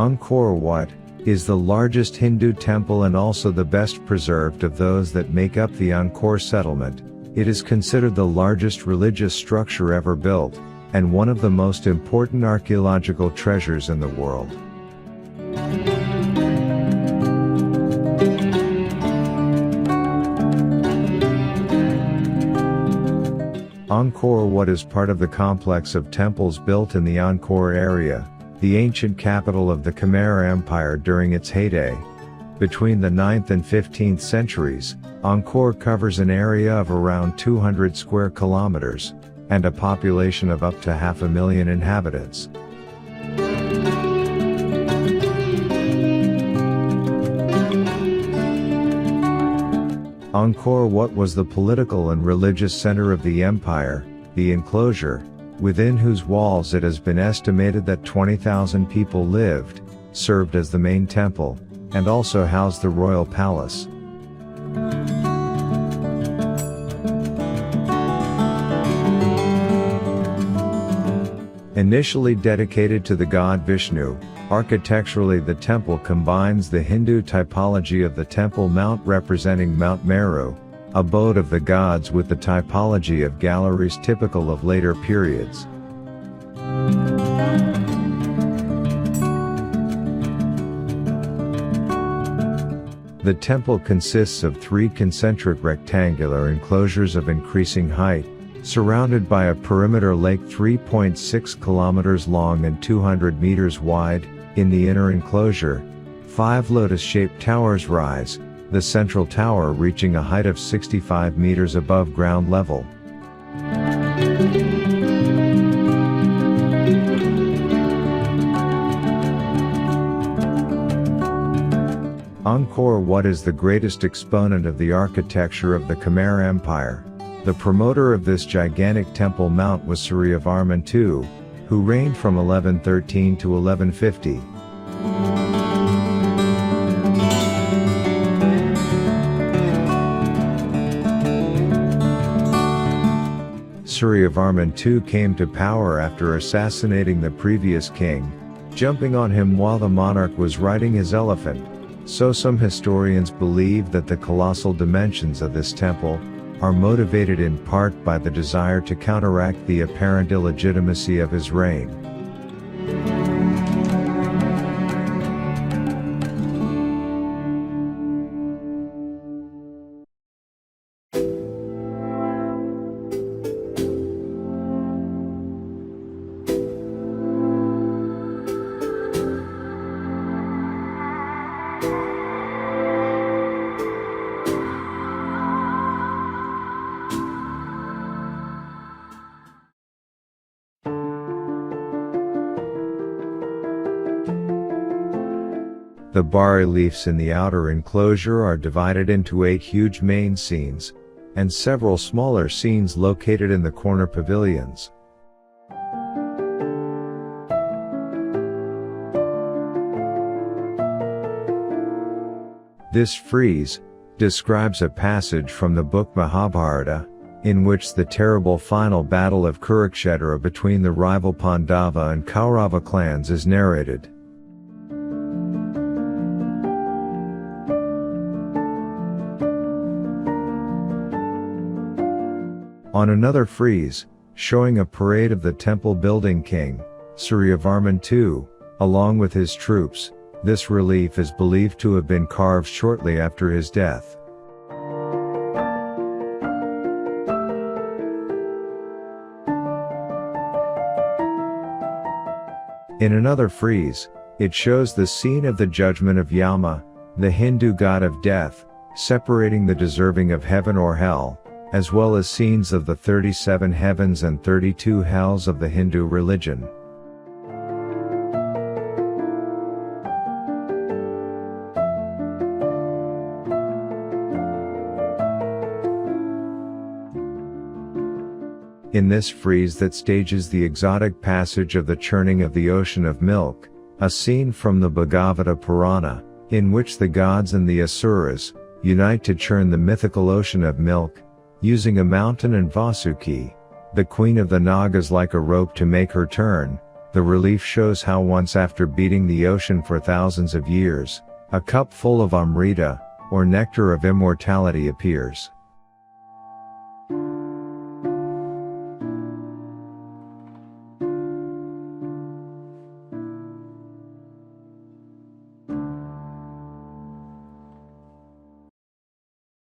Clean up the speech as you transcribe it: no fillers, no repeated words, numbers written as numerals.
Angkor Wat is the largest Hindu temple and also the best preserved of those that make up the Angkor settlement. It is considered the largest religious structure ever built, and one of the most important archaeological treasures in the world. Angkor Wat is part of the complex of temples built in the Angkor area, the ancient capital of the Khmer Empire during its heyday. Between the 9th and 15th centuries, Angkor covers an area of around 200 square kilometers, and a population of up to 500,000 inhabitants. Angkor Wat was the political and religious center of the empire, the enclosure, within whose walls it has been estimated that 20,000 people lived, served as the main temple, and also housed the royal palace. Initially dedicated to the god Vishnu, architecturally the temple combines the Hindu typology of the Temple Mount representing Mount Meru, abode of the gods, with the typology of galleries typical of later periods. The temple consists of 3 concentric rectangular enclosures of increasing height, surrounded by a perimeter lake 3.6 kilometers long and 200 meters wide. In the inner enclosure, 5 lotus-shaped towers rise, the central tower reaching a height of 65 meters above ground level. Angkor Wat is the greatest exponent of the architecture of the Khmer Empire. The promoter of this gigantic temple mount was Suryavarman II, who reigned from 1113 to 1150. Suryavarman II came to power after assassinating the previous king, jumping on him while the monarch was riding his elephant. So some historians believe that the colossal dimensions of this temple are motivated in part by the desire to counteract the apparent illegitimacy of his reign. The bas-reliefs in the outer enclosure are divided into 8 huge main scenes, and several smaller scenes located in the corner pavilions. This frieze describes a passage from the book Mahabharata, in which the terrible final battle of Kurukshetra between the rival Pandava and Kaurava clans is narrated. On another frieze, showing a parade of the temple-building king, Suryavarman II, along with his troops, this relief is believed to have been carved shortly after his death. In another frieze, it shows the scene of the judgment of Yama, the Hindu god of death, separating the deserving of heaven or hell, as well as scenes of the 37 heavens and 32 hells of the Hindu religion. In this frieze that stages the exotic passage of the churning of the ocean of milk, a scene from the Bhagavata Purana, in which the gods and the Asuras unite to churn the mythical ocean of milk, using a mountain and Vasuki, the queen of the Nagas, like a rope to make her turn, The relief shows how once after beating the ocean for thousands of years, a cup full of Amrita, or nectar of immortality appears.